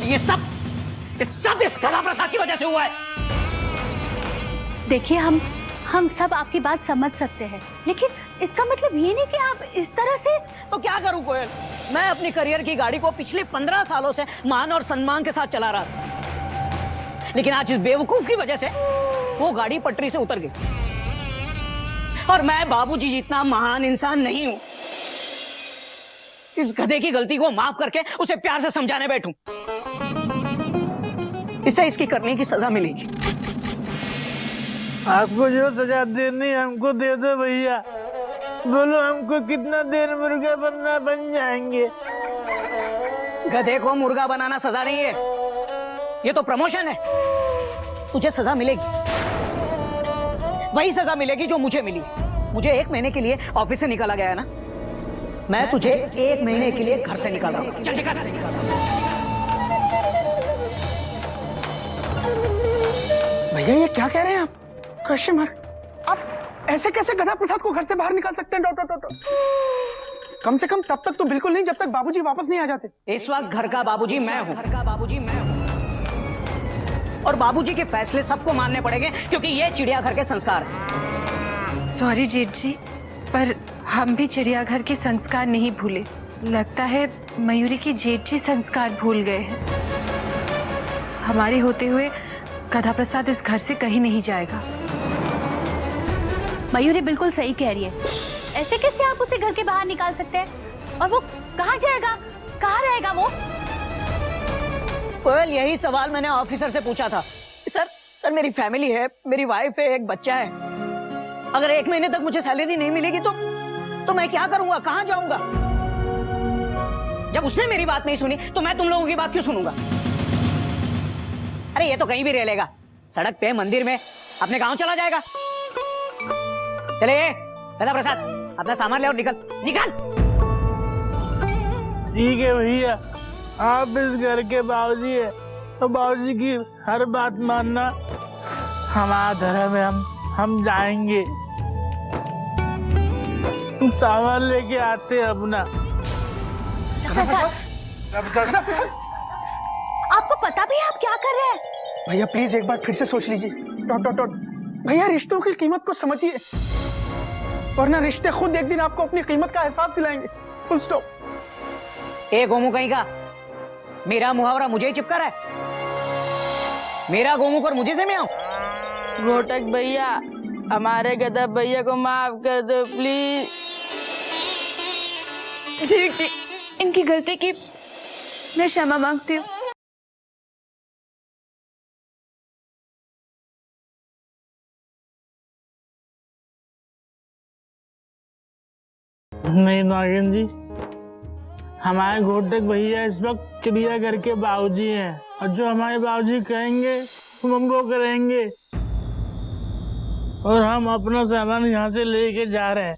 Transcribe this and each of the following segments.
ये सब इस गधा प्रसाद की वजह से हुआ है। देखिए, हम सब आपकी बात समझ सकते हैं, लेकिन इसका मतलब ये नहीं कि आप इस तरह से। तो क्या करूं कोयल? मैं अपनी करियर की गाड़ी को पिछले 15 सालों से मान और सम्मान के साथ चला रहा था, लेकिन आज इस बेवकूफ की वजह से वो गाड़ी पटरी से उतर गई। और मैं बाबूजी जितना महान इंसान नहीं हूं इस गधे की गलती को माफ करके उसे प्यार से समझाने बैठूं। इसे इसकी करने की सजा मिलेगी। आपको जो सजा देनी हमको दे दो भैया। बोलो हमको कितना देर मुर्गा बनना बन जाएंगे। गधे को मुर्गा बनाना सजा नहीं है, ये तो प्रमोशन है। तुझे सजा मिलेगी, वही सजा मिलेगी जो मुझे मिली। मुझे 1 महीने के लिए ऑफिस से निकाला गया है ना, मैं तुझे 1 महीने के लिए घर से निकाल रहा हूं। चल निकाल। भैया ये क्या कह रहे हैं आप? Question mark. आप ऐसे कैसे गधा प्रसाद को घर से बाहर निकाल सकते हैं डॉक्टर? कम से कम तब तक तो बिल्कुल नहीं जब तक बाबूजी वापस नहीं आ जाते। इस वक्त घर का बाबूजी मैं हूं। और बाबूजी के फैसले सबको मानने पड़ेंगे, क्योंकि ये चिड़ियाघर के संस्कार हैं। सॉरी जेठ जी, पर हम भी चिड़ियाघर के संस्कार नहीं भूले। लगता है मयूरी की जेठ जी संस्कार भूल गए हैं। हमारे होते हुए गधा प्रसाद इस घर से कहीं नहीं जाएगा। मयूरी बिल्कुल सही कह रही है। ऐसे कैसे आप उसे घर के बाहर निकाल सकते हैं? और वो कहाँ जाएगा, कहाँ रहेगा वो? कोयल, यही सवाल मैंने ऑफिसर से पूछा था। सर मेरी फैमिली है, मेरी वाइफ है, एक बच्चा है। अगर 1 महीने तक मुझे सैलरी नहीं मिलेगी तो मैं क्या करूंगा, कहाँ जाऊंगा? जब उसने मेरी बात नहीं सुनी तो मैं तुम लोगों की बात क्यों सुनूंगा? अरे ये तो कहीं भी रह लेगा, सड़क पे, मंदिर में, अपने गांव चला जाएगा। चले गधा प्रसाद, अपना सामान ले और निकल। ठीक है भैया, आप इस घर के बाबूजी है तो बाबूजी की हर बात मानना हमारा धर्म है। हम जाएंगे, सामान लेके आते अपना। आपको पता भी है आप क्या कर रहे हैं? भैया प्लीज एक बार फिर से सोच लीजिए। भैया रिश्तों की कीमत को समझिए, वरना रिश्ते खुद एक दिन आपको अपनी कीमत का एहसास दिलाएंगे। Full stop. ए गोमू कहीं का, मेरा मुहावरा मुझे ही चिपका रहा है। मेरा गोमू कर मुझे से मैं आऊं। घोटक भैया, हमारे गधा भैया को माफ कर दो प्लीज। जेठ जी, इनकी गलती की मैं क्षमा मांगती हूँ। नहीं नागिन जी, हमारे घोटक भैया इस वक्त चिड़ियाघर के बाबूजी हैं, और जो हमारे बाबूजी कहेंगे हम वो करेंगे। और हम अपना सामान यहाँ से लेके जा रहे हैं।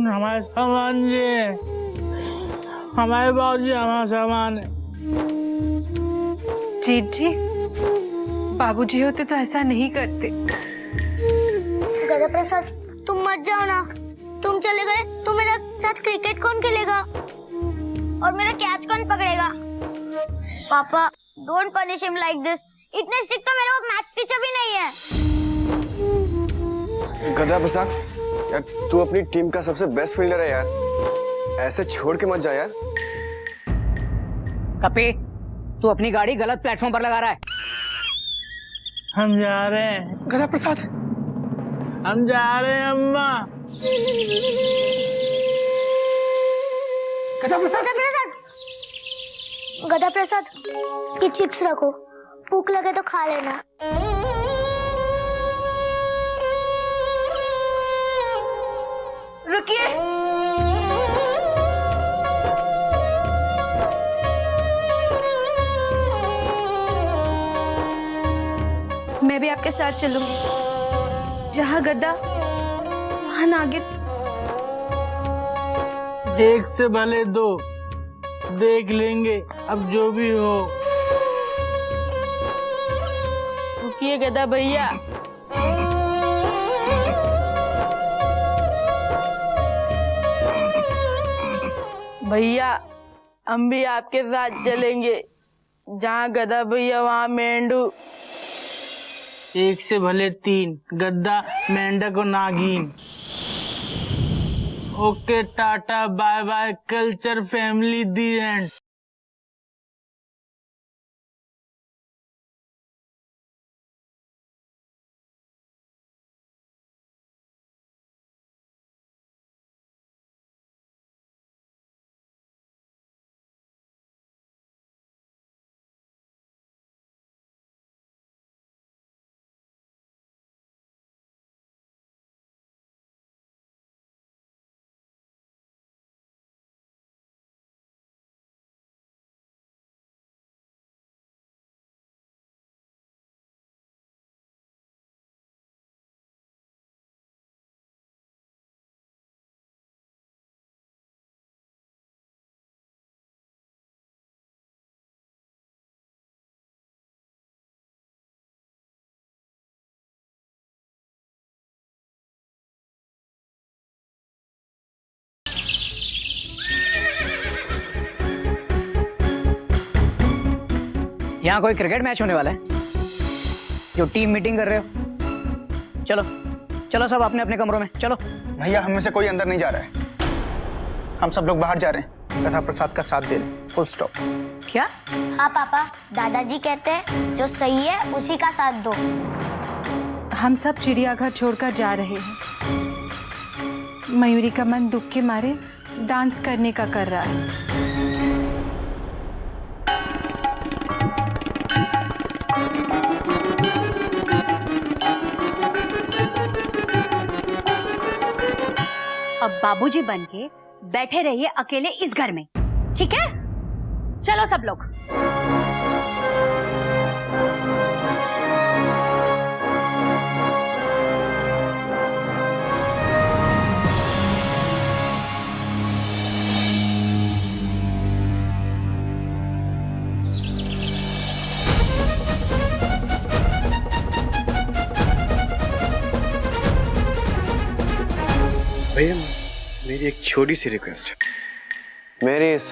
हमारे सामान ये है, हमारे बाबूजी हमारा सामान है। जेठ जी, बाबूजी होते तो ऐसा नहीं करते। गधा प्रसाद, तुम मत जाओ ना। तुम चले गए तो मेरा साथ क्रिकेट कौन खेलेगा और मेरा कैच कौन पकड़ेगा? पापा, don't punish him like this. इतने स्ट्रिक्ट तो मेरा मैथ्स टीचर भी नहीं है। गधा प्रसाद, यार तू अपनी टीम का सबसे बेस्ट फील्डर है यार, ऐसे छोड़ के मत जा यार। कपी, तू अपनी गाड़ी गलत प्लेटफॉर्म पर लगा रहा है। हम जा रहे हैं गधा प्रसाद, हम जा रहे हैं अम्मा। गधा प्रसाद, गधा प्रसाद, ये चिप्स रखो, भूख लगे तो खा लेना। रुकिए, मैं भी आपके साथ चलूंगी। जहाँ गद्दा वहाँ नागिन। एक से भले 2, देख लेंगे अब जो भी हो। रुकिए गधा भैया, भैया हम भी आपके साथ चलेंगे, जहाँ गधा भैया वहाँ मेंढू। एक से भले 3, गद्दा, मेंढक और नागिन। Okay tata bye bye culture family the end. यहाँ कोई क्रिकेट मैच होने वाला है जो टीम मीटिंग कर रहे हो? चलो चलो सब अपने अपने कमरों में चलो। भैया हम में से कोई अंदर नहीं जा रहा है, हम सब लोग बाहर जा रहे हैं, कथा प्रसाद का साथ दे रहे हैं। Full stop. क्या? हाँ पापा, दादाजी कहते हैं जो सही है उसी का साथ दो। हम सब चिड़ियाघर छोड़कर जा रहे हैं। मयूरी का मन दुख के मारे डांस करने का कर रहा है। अब बाबूजी बनके बैठे रहिए अकेले इस घर में, ठीक है? चलो सब लोग। भैया मेरी एक छोटी सी रिक्वेस्ट है, मेरी इस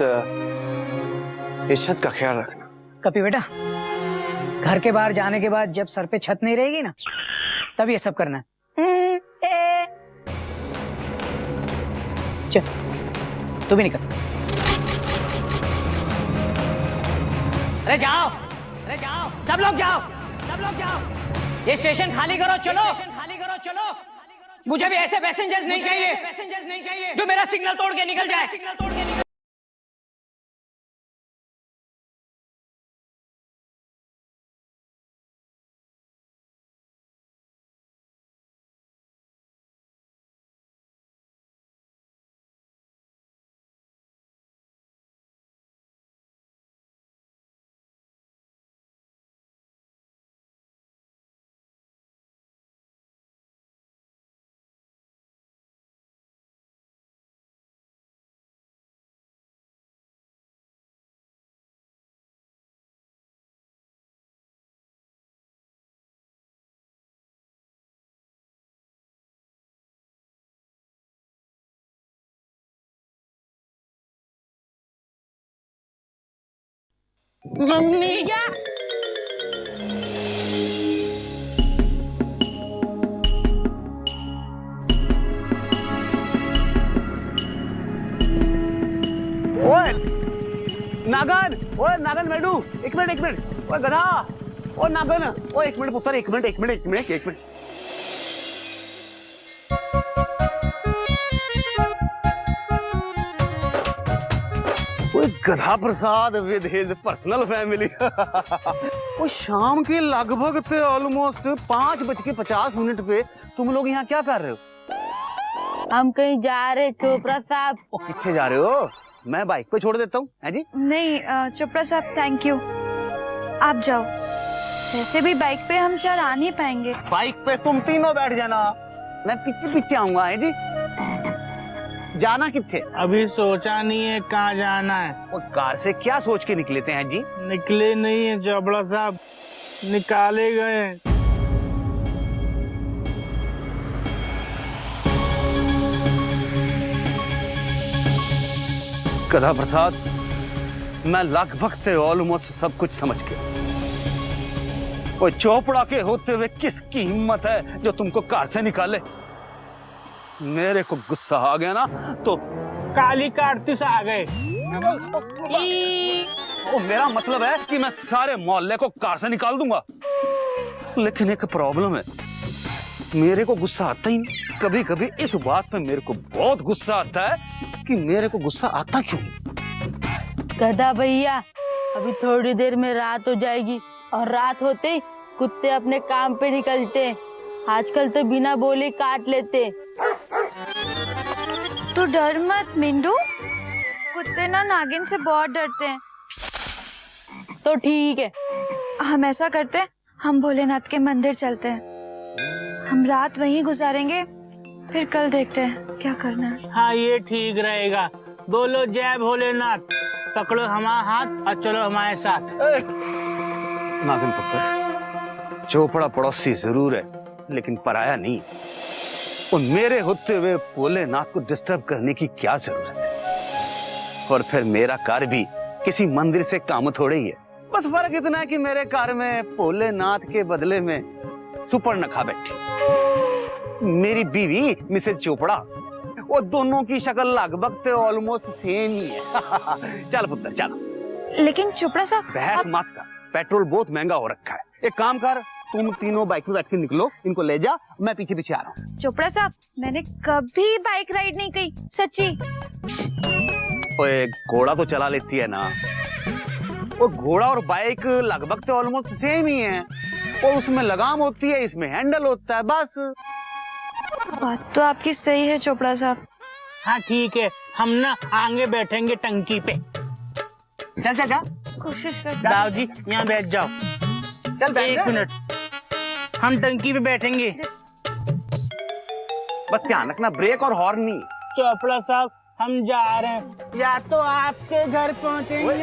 छत का ख्याल रखना। कपी बेटा, घर के बाहर जाने के बाद जब सर पे छत नहीं रहेगी ना, तब ये सब करना है। चल तू भी निकल। अरे जाओ, अरे जाओ, सब लोग जाओ, सब लोग जाओ। ये स्टेशन खाली करो, चलो खाली करो, चलो। मुझे भी ऐसे पैसेंजर्स नहीं चाहिए जो मेरा सिग्नल तोड़ के निकल जाए। मम्मी क्या? ओए नागन मेडू, एक मिनट। ओए गधा, ओ नागन, ओ एक मिनट पुत्र, एक मिनट। गधा प्रसाद विद हिज पर्सनल फैमिली। वो शाम के लगभग ऑलमोस्ट 5:50 पे तुम लोग यहाँ क्या कर रहे हो? हम कहीं जा रहे चोपड़ा साहब। ओ किथे जा रहे हो? मैं बाइक पे छोड़ देता हूँ, है जी? नहीं चोपड़ा साहब, थैंक यू, आप जाओ। वैसे भी बाइक पे हम 4 आ नहीं पाएंगे। बाइक पे तुम तीनों बैठ जाना, मैं पीछे आऊंगा, है जी? जाना किथे? अभी सोचा नहीं है कहाँ जाना है। और कार से क्या सोच के निकले थे, हैं जी? निकले नहीं है चोपड़ा साहब, निकाले गए। गधा प्रसाद, मैं लगभग से ऑलमोस्ट सब कुछ समझ गया। वो चोपड़ा के होते हुए किसकी हिम्मत है जो तुमको कार से निकाले? मेरे को गुस्सा आ गया ना तो काली कार्तिक से आ गए। वो मेरा मतलब है कि मैं सारे मोहल्ले को कार से निकाल दूंगा। लेकिन एक प्रॉब्लम है, मेरे को गुस्सा आता ही नहीं। कभी कभी इस बात पे मेरे को बहुत गुस्सा आता है कि मेरे को गुस्सा आता क्यों। गधा भैया, अभी थोड़ी देर में रात हो जाएगी और रात होते ही कुत्ते अपने काम पे निकलते हैं। आजकल तो बिना बोले काट लेते। तू डर मत मिंडू, कुत्ते ना नागिन से बहुत डरते हैं। तो ठीक है, हम ऐसा करते हैं, हम भोलेनाथ के मंदिर चलते हैं। हम रात वहीं गुजारेंगे, फिर कल देखते हैं क्या करना है। हाँ, ये ठीक रहेगा। बोलो जय भोलेनाथ। पकड़ो हमारा हाथ और चलो हमारे साथ। नागिन पुत्र, चोपड़ा पड़ोसी जरूर है लेकिन पराया नहीं। और मेरे होते हुए भोलेनाथ को डिस्टर्ब करने की क्या जरूरत है? और फिर मेरा कार भी किसी मंदिर से काम थोड़े ही है। बस फर्क इतना है कि मेरे कार में भोलेनाथ के बदले में सुपर्णखा बैठी, मेरी बीवी मिसेज चोपड़ा। वो दोनों की शक्ल लगभग से ऑलमोस्ट सेम ही है। चल पुत्र चल। लेकिन चोपड़ा साहब, बहस मत कर, पेट्रोल बहुत महंगा हो रखा है। एक काम कर, तुम तीनों बाइक में बैठ के निकलो, इनको ले जा, मैं पीछे पीछे आ रहा हूँ। चोपड़ा साहब, मैंने कभी बाइक राइड नहीं की, सच्ची। ओए, घोड़ा तो चला लेती है ना। वो घोड़ा और बाइक लगभग तो ऑलमोस्ट सेम ही है। और उसमें लगाम होती है, इसमें हैंडल होता है, बस। बात तो आपकी सही है चोपड़ा साहब। हाँ ठीक है, हम ना आगे बैठेंगे टंकी पे। चल चल चल। कोशिश कर। दाऊ जी यहाँ बैठ जाओ। चल बैठ एक मिनट, हम टंकी पे बैठेंगे। बस ध्यान रखना, ब्रेक और हॉर्न नहीं। चोपड़ा साहब, हम जा रहे हैं। या तो आपके घर पहुँचेंगे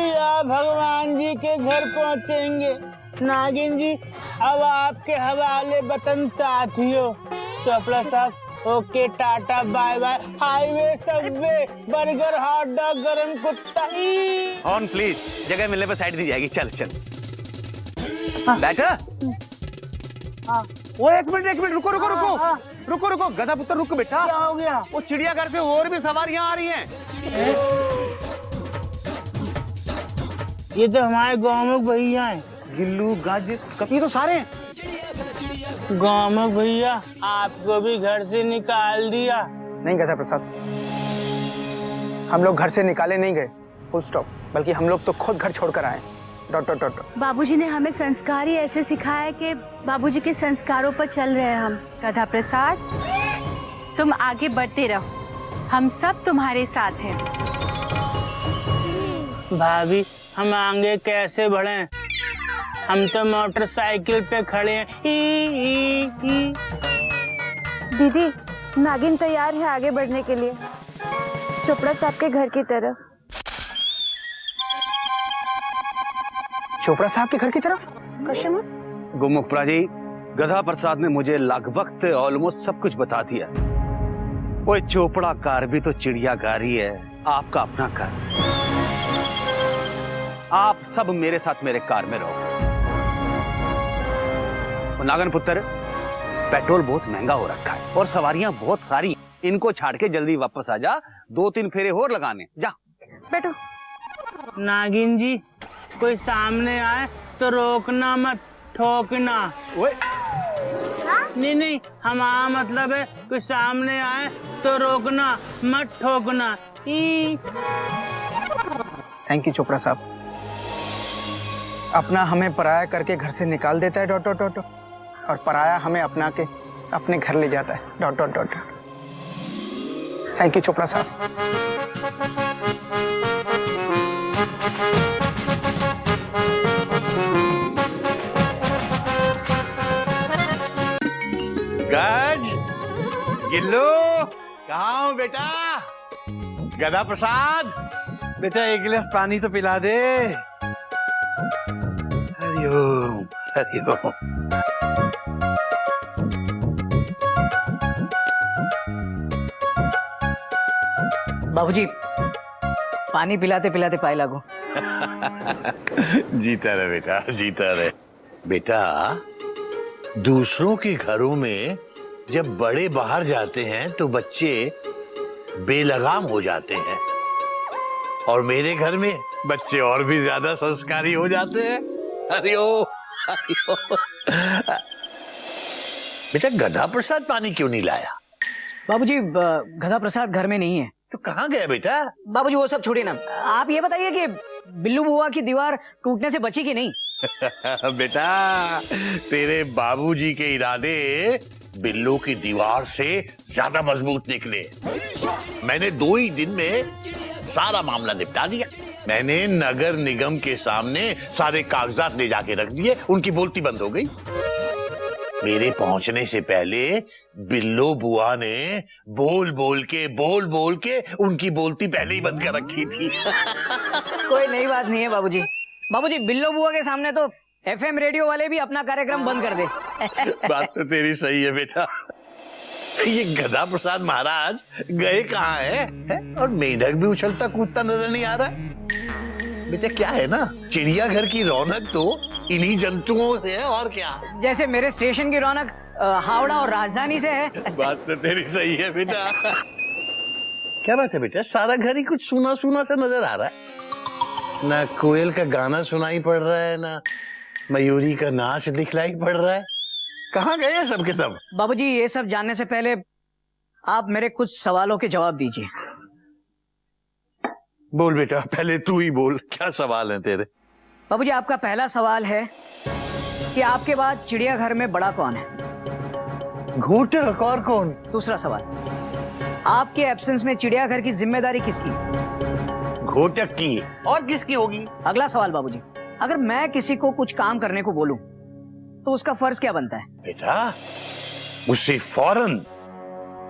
या भगवान जी के घर पहुँचेंगे। नागिन जी, अब आपके हवाले वतन साथियों। चोपड़ा साहब, okay, tata, bye bye. Highway, subway, burger, hot dog, गरम कुत्ता। हॉर्न प्लीज, जगह मिलने पर साइड दी जाएगी। चल चल बैठ। वो एक मिनट, रुको रुको रुको रुको रुको, गधा पुत्र रुक बेटा। क्या हो गया? वो चिड़ियाघर से और भी सवारियां आ रही हैं। ये तो हमारे गाँव में भैया हैं। गिल्लू, गज, कपी तो सारे हैं। गाँव में भैया, आपको भी घर से निकाल दिया। नहीं गधा प्रसाद, हम लोग घर से निकाले नहीं गए, फुल स्टॉप। बल्कि हम लोग तो खुद घर छोड़कर आए। Dot dot dot. बाबूजी ने हमें संस्कार ही ऐसे सिखाया कि बाबूजी के संस्कारों पर चल रहे हैं हम। गधा प्रसाद, तुम आगे बढ़ते रहो, हम सब तुम्हारे साथ हैं। भाभी, हम आगे कैसे बढ़े? हम तो मोटरसाइकिल पे खड़े हैं। दीदी, नागिन तैयार है आगे बढ़ने के लिए, चोपड़ा साहब के घर की तरफ। चोपड़ा साहब के घर की तरफ? कश्यप, गुमुखपुरा जी, गधा प्रसाद ने मुझे लगभग से ऑलमोस्ट सब कुछ बता दिया। वो चोपड़ा कार भी तो चिड़ियाघर ही है, आपका अपना कार। आप सब मेरे साथ मेरे कार में रहो। नागन पुत्र, पेट्रोल बहुत महंगा हो रखा है और सवारियां बहुत सारी। इनको छाड़ के जल्दी वापस आ जा, 2-3 फेरे और लगाने। जा बैठो। नागिन जी, कोई सामने आए तो रोकना मत, ठोकना। ओए, नहीं, हमारा मतलब है कोई सामने आए तो रोकना मत, ठोकना। थैंक यू चोपड़ा साहब। अपना हमें पराया करके घर से निकाल देता है, डॉट डॉट डॉट, और पराया हमें अपना के अपने घर ले जाता है, dot dot dot. Thank you Chopra साहब। गज, गिल्लू, कहाँ हो बेटा? गधा प्रसाद, बेटा एक गिलास पानी तो पिला दे। हरिओम हरिओम। बाबूजी, पानी पिलाते पिलाते पाए लागू। जीता रहे बेटा, जीता रहे। बेटा, दूसरों के घरों में जब बड़े बाहर जाते हैं तो बच्चे बेलगाम हो जाते हैं, और मेरे घर में बच्चे और भी ज्यादा संस्कारी हो जाते हैं। हरिओ, हरिओ। बेटा, गधा प्रसाद पानी क्यों नहीं लाया? बाबूजी, गधा प्रसाद घर में नहीं है। तो कहाँ गया बेटा? बाबूजी वो सब छोड़िए ना, आप ये बताइए कि बिल्लू बुआ की दीवार टूटने से बची कि नहीं? बेटा, तेरे बाबूजी के इरादे बिल्लू की दीवार से ज्यादा मजबूत निकले। मैंने 2 ही दिन में सारा मामला निपटा दिया। मैंने नगर निगम के सामने सारे कागजात ले जाके रख दिए, उनकी बोलती बंद हो गई। मेरे पहुंचने से पहले बिल्लो बुआ ने बोल बोल के उनकी बोलती पहले ही बंद कर रखी थी। कोई नई बात नहीं है बाबूजी। बाबूजी, बिल्लो बुआ के सामने तो FM रेडियो वाले भी अपना कार्यक्रम बंद कर दे। बात तो तेरी सही है बेटा। ये गधा प्रसाद महाराज गए कहाँ है? और मेढक भी उछलता कूदता नजर नहीं आ रहा। बेटा, क्या है ना, चिड़ियाघर की रौनक तो इन्हीं जंतुओं से है, और क्या। जैसे मेरे स्टेशन की रौनक हावड़ा और राजधानी से है। बात तो तेरी सही है बेटा। क्या बात है बेटा, सारा घर ही कुछ सूना सूना सा नजर आ रहा है। ना कोयल का गाना सुनाई पड़ रहा है, ना मयूरी का नाच दिखलाई पड़ रहा है। कहाँ गए हैं सब के सब? बाबूजी, ये सब जानने से पहले आप मेरे कुछ सवालों के जवाब दीजिए। बोल बेटा, पहले तू ही बोल, क्या सवाल है तेरे? बाबूजी, आपका पहला सवाल है कि आपके बाद चिड़ियाघर में बड़ा कौन है? घोटक, और कौन? दूसरा सवाल, आपके एब्सेंस में चिड़ियाघर की जिम्मेदारी किसकी? घोटक की, और किसकी होगी? अगला सवाल बाबूजी, अगर मैं किसी को कुछ काम करने को बोलूं तो उसका फर्ज क्या बनता है? बेटा, उसे फौरन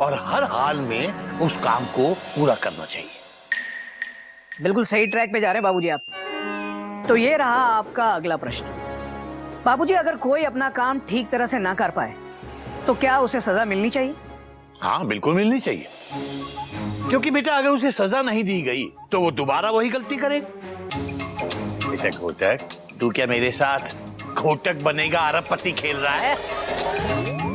और हर हाल में उस काम को पूरा करना चाहिए। बिल्कुल सही ट्रैक पे जा रहे हैं बाबूजी आप। तो ये रहा आपका अगला प्रश्न। बाबूजी, अगर कोई अपना काम ठीक तरह से ना कर पाए तो क्या उसे सजा मिलनी चाहिए? हाँ, बिल्कुल मिलनी चाहिए, क्योंकि बेटा अगर उसे सजा नहीं दी गई तो वो दोबारा वही गलती करे। बेटा घोटक, तू क्या मेरे साथ घोटक बनेगा अरबपति खेल रहा है?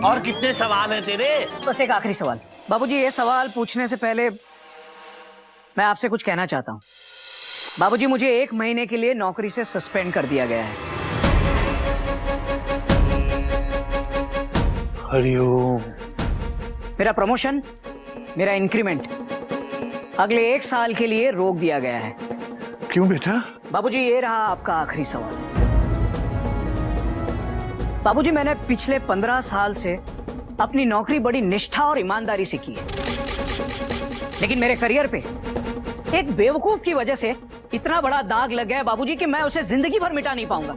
और कितने सवाल हैं तेरे? बस एक आखिरी सवाल। बाबूजी, ये सवाल पूछने से पहले मैं आपसे कुछ कहना चाहता हूँ। बाबूजी, मुझे 1 महीने के लिए नौकरी से सस्पेंड कर दिया गया है। हरिओम। मेरा प्रमोशन, मेरा इंक्रीमेंट अगले 1 साल के लिए रोक दिया गया है। क्यों बेटा? बाबूजी, ये रहा आपका आखिरी सवाल। बाबूजी, मैंने पिछले 15 साल से अपनी नौकरी बड़ी निष्ठा और ईमानदारी से की है, लेकिन मेरे करियर पे एक बेवकूफ की वजह से इतना बड़ा दाग लग गया है बाबूजी कि मैं उसे जिंदगी भर मिटा नहीं पाऊंगा।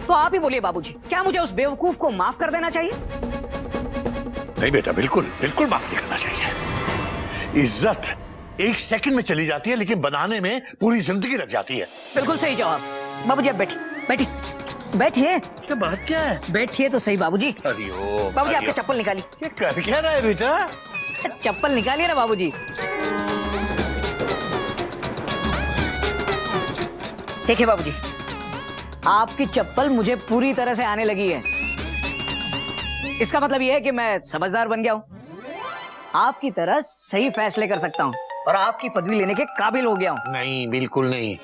तो आप ही बोलिए बाबूजी, क्या मुझे उस बेवकूफ को माफ कर देना चाहिए? नहीं बेटा, बिल्कुल बिल्कुल माफ नहीं करना चाहिए। इज्जत 1 सेकंड में चली जाती है, लेकिन बनाने में पूरी जिंदगी लग जाती है। बिल्कुल सही जवाब। बाबूजी, आप बैठिए, बैठिए, बैठिए। क्या बात क्या है? बैठिए तो सही बाबूजी। हरिओम। बाबूजी, आपके चप्पल निकालिए। क्या कर क्या रहा है बेटा? चप्पल निकालिए ना बाबूजी। देखिए बाबूजी, आपकी चप्पल मुझे पूरी तरह से आने लगी है। इसका मतलब यह है कि मैं समझदार बन गया हूँ, आपकी तरह सही फैसले कर सकता हूँ और आपकी पदवी लेने के काबिल हो गया हूँ। नहीं, बिल्कुल नहीं।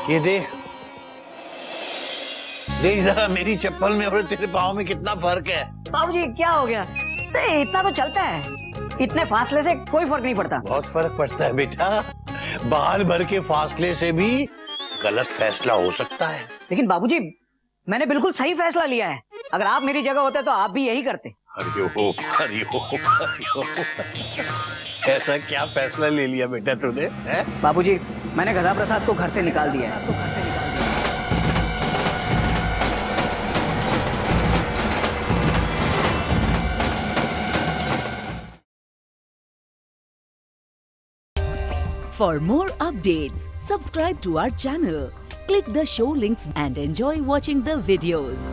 ये देख जरा मेरी चप्पल में और तेरे पाँव में कितना फर्क है। बाबूजी, क्या हो गया? इतना तो चलता है, इतने फासले से कोई फर्क नहीं पड़ता। बहुत फर्क पड़ता है बेटा, बाल भर के फासले से भी गलत फैसला हो सकता है। लेकिन बाबूजी, मैंने बिल्कुल सही फैसला लिया है। अगर आप मेरी जगह होते तो आप भी यही करते। हरिओम, हरिओम, हरिओम। ऐसा क्या फैसला ले लिया बेटा तूने? बाबूजी, मैंने गधा प्रसाद को घर से निकाल दिया है। For more updates, subscribe to our channel, click the show links and enjoy watching the videos.